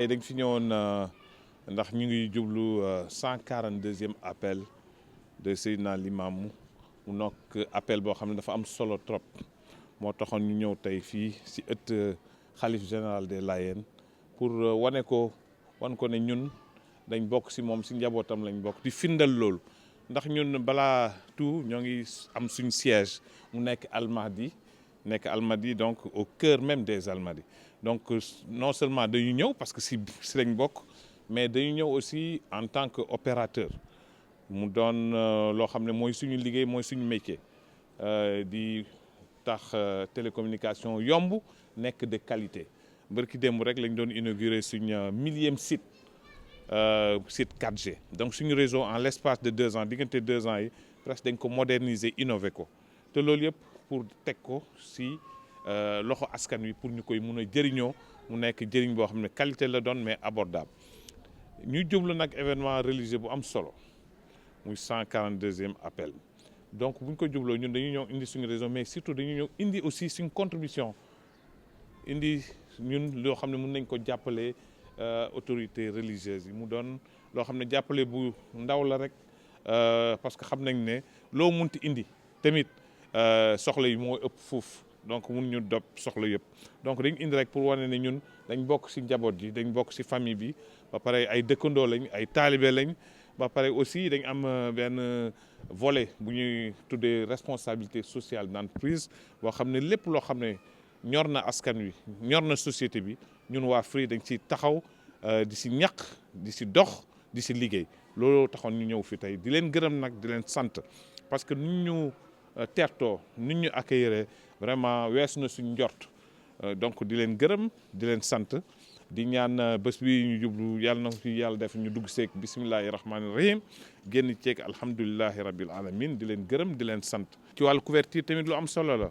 tey dañ fi ñëwoon ndax ñu ngi jublu 142e appel de Seydina Limamou mu nekk appel boo xam ne dafa am solo trop moo taxoon ñu ñëw tey fii si ëtt xalif général des Layènes pour wan ko ne ñun dañ bokk si moom si njabootam lañ bokk di findal loolu ndax ñun balaa tout ñoo ngi am suñ siège mu nekk Almadies donc au cœur même des Almadies donc non seulement dañu ñëw parce que si lañ bokk mais dañu ñëw aussi en tant que opérateur mu doon loo xam ne mooy suñu liggéey mooy suñu métier di tax télécommunication yomb nekk de qualité bërki démb rek lañ doon inauguré suñ millième site 4G donc suñu réseau en l'espace de 2 ans diggante 2 ans yi presque dañ ko moderniser innover ko te loolu yëpp pour teg ko si loxo askan wi pour ñu koy mun a jëriñoo mu nekk jëriñ boo xam ne qualité la doon mais abordable ñu jublu nag événement religieux bu am solo muy 142e appel donc bu ñu ko jubloo ñun dañuy ñëw indi suñu réseau mais surtout dañuy ñëw indi aussi suñu contribution indi ñun loo xam ne mun nañ ko jàppale autorités religieuses yi mu doon loo xam ne jàppale bu ndaw la rek parce que xam nañ ne loo munti indi tamit soxla yi moo ëpp fuuf donc mun ñu dop soxla yëpp donc dañ indi rek pour wane ne ñun dañ bokk si njaboot ji dañ bokk si famille bi ba pare ay dëkkandoo lañ ay taalibe lañ ba pare aussi dañ am benn volet bu ñuy tuddee responsabilité sociale d'entreprise boo xam ne lépp loo xam ne ñor na askan wi ñor na société bi ñun waa Free dañ ci taxaw di si ñaq di si dox di si liggéey looloo taxoon ñu ñëw fi tey di leen gërëm nag di leen sant parce que nu ñu tertoo nu ñu accueillir vraiment weesu na suñ njort donc di leen gërëm di leen sant di ñaan bés bi ñu jublu yàlla na fi yàlla def ñu dugg seeg bisimilahi rahmaani rahim génn ceeg alhamdulilahi rabil alamin di leen gërëm di leen sant. ci wàllu couverture tamit lu am solo la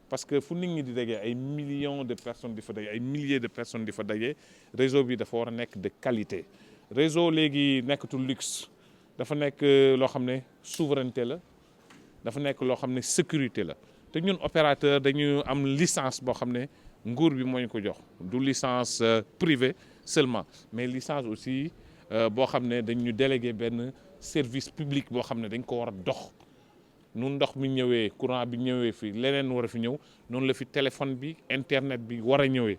parce que fu nit ñi di dajee ay millions de personnes di fa daje ay milliers de personnes di fa daje réseau bi dafa war a nekk de qualité. réseau léegi nekkatul luxe dafa nekk loo xam ne souveraineté la dafa nekk loo xam ne sécurité la te ñun opérateur dañu am licence boo xam ne. nguur bi moo ñu ko jox du licence privée seulement mais licence aussi boo xam ne dañ ñu délégué benn service public boo xam ne dañ ko war a dox nu ndox mi ñëwee courant bi ñëwee fi leneen war a fi ñëw noonu la fi téléphone bi internet bi war a ñëwee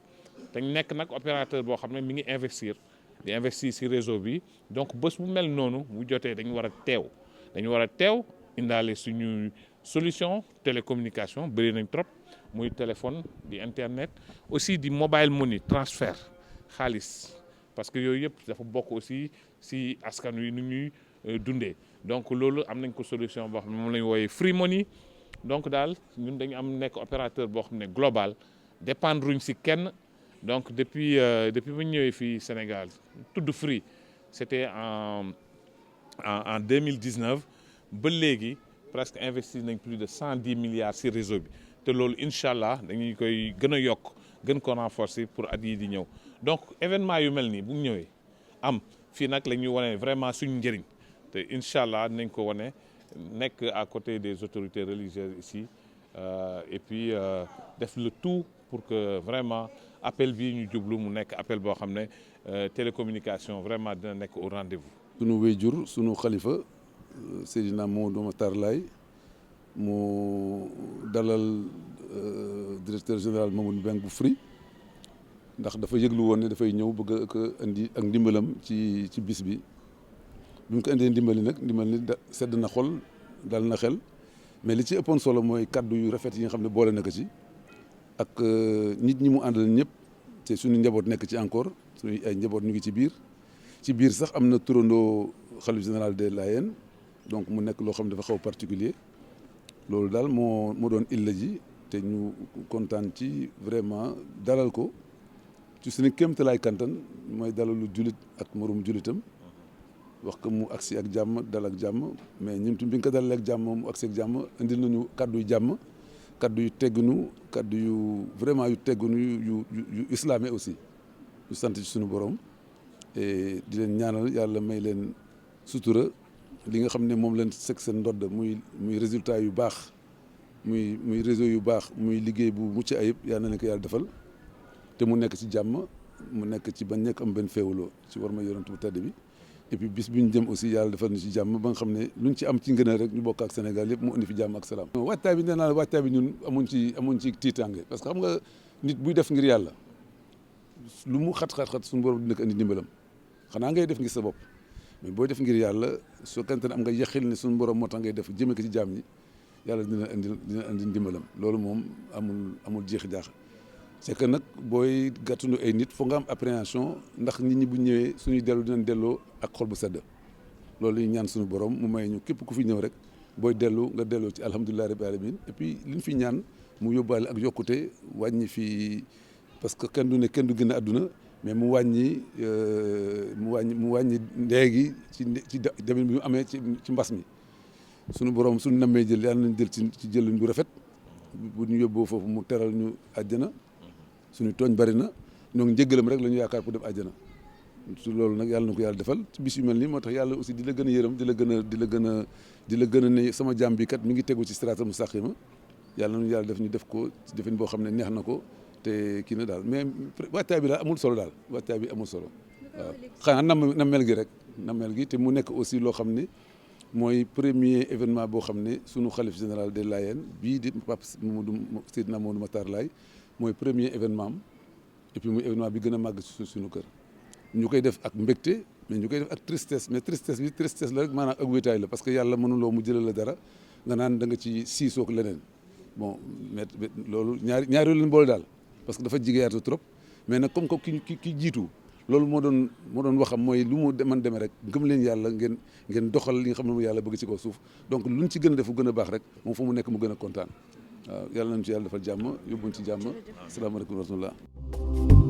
dañ nekk nag opérateur boo xam ne mi ngi investir di investir ci réseau bi donc bés bu mel noonu bu jotee dañu war a teew indaale suñu solution télécommunication bëri nañ trop muy téléphone di internet aussi di mobile money transfert xaalis parce que yooyu yëpp dafa bokk aussi si askan wi nu ñuy dundee donc loolu am nañ ko solution boo xam ne moom la ñu wooyee free money donc daal ñun dañu am nekk opérateur boo xam ne global dépendre ruñ si kenn donc depuis bu ñu ñëwee fii Sénégal tudd Free c'était en 2019 ba léegi presque investir nañ plus de 110 milliards si réseau bi te loolu incha allah dañuy koy gën a yokk gën ko renforcer pour at yi di ñëw donc événement yu mel nii bu ñëwee am fii nag la ñuy wane vraiment suñu njëriñ te incha allah nañ ko wane nekk à côté des autorités religieuses ici et puis def le tout pour que vraiment appel bii ñu jublu mu nekk appel boo xam ne télécommunication vraiment dina nekk au rendez-vous. sunu wéyjur sunu xalifa Seydina Mamadou Matar Laye mu dalal directeur général Mamadou Mbengue bu Free ndax dafa yëglu woon ne dafay ñëw bëgg a indi ak ndimbalam ci bis bi mu ko indee ndimbal ni sedd na xol dal na xel mais li ci ëppoon solo mooy kaddu yu rafet yi nga xam ne boole na ko ci ak nit ñi mu àndal ñëpp te suñu njaboot nekk ci encore suñu ay njaboot ñu ngi ci biir sax am na turandoo xalif général des Layènes donc mu nekk loo xam ne dafa xaw particulier loolu daal moo doon illa ji te ñu kontaan ci vraiment dalal ko ci suñu kéemtalaay kantan mooy dalalu julit ak moroom julitam wax ko mu agsi ak jàmm dal ak jàmm mais ñun bi nga ko dalalee ak jàmm mu agsi ak jàmm indil nañu kaddu yu jàmm kaddu yu tegginu kaddu yu vraiment yu tegginu yu islamé aussi yu sant ci suñu borom et di leen ñaanal yàlla may leen sutura li nga xam ne moom leen seg seen ndodd muy résultat yu baax muy réseau yu baax muy liggéey bu mucc ayib yal na leen ko yàlla defal te mu nekk ci jàmm mu nekk ci bañ nekk am benn féewaloo ci war ma yonent bu tedd bi et puis bis bi ñu jëm aussi yàlla defal na ci jàmm ba nga xam ne luñ ci am ci ngëneel rek ñu bokk ak Sénégal yëpp mu indi fi jàmm ak salaam. waajtaay bi nee naa la waajtaay bi ñun amuñ ci tiitaange parce que xam nga nit buy def ngir yàlla lu mu xat-xat suñu borom dina ko indi ndimbalam xanaa ngay def ngir sa bopp mais booy def ngir yàlla soo kante ne am nga yaqin ne suñu borom moo tax ngay def jëme ko ci jàmm ñi yàlla dina indi ndimbalam loolu moom amul jeexi jaax c'est que nag booy gàttandu ay nit foog nga am appréhension ndax nit ñi bu ñëwee suñuy dellu dinañ delloo ak xol bu sedd loolu ñu ñaan suñu borom mu may ñu képp ku fi ñëw rek booy dellu nga delloo ci alhamdulilah rabbil alamin et puis liñ fi ñaan mu yóbbaale ak yokkute wàññi fi parce que kenn du ne kenn du gën a àdduna mais mu wàññi ndéegi ci demin bi mu amee ci mbas mi suñu borom suñu nammee jël yàlla nañ jël ci jëlin bu rafet bu ñu yóbboo foofu mu teral ñu àjjana suñu tooñ bari na ñoo ngi njëggalam rek la ñu yaakaar pour dem àjjana su loolu nag yàlla na ko yàlla defal ci bis yu mel nii moo tax yàlla aussi di la gën a yërëm di la gën a ne sama jaam bi kat mi ngi tegu ci siraatal mustaqima yàlla nañu yàlla def ñu def ko ci defin boo xam ne neex na ko te kii na daal mais waajtaay bi daal amul solo daal waajtaay bi amul solo waaw xanaa nammel gi rek nammel gi te mu nekk aussi loo xam ne mooy premier événement boo xam ne sunu xalif général des Layènes bii di Pape Seydina Mamadou Matar Laye mooy premier événement am et puis muy événement bi gën a màgg suñu kër ñu koy def ak mbégte mais ñu koy def ak tristesse mais tristesse la rek maanaam ak wéetaay la parce que yàlla mënuloo mu jëlal la dara nga naan da nga ci siisoog leneen bon mais loolu ñaari leen boole daal parce que dafa jigeyaatu trop mais nag comme ki jiitu loolu moo doon waxam mooy lu mu man demee rek gëm leen yàlla ngeen doxal li nga xam ne mu yàlla bëgg ci kaw suuf donc luñ ci gën a def gën a baax rek moom fu mu nekk mu gën a kontaan waaw yàlla nañu ci yàlla defal jàmm yóbbuñ ci jàmm asalaamaaleykum wa rahmatullah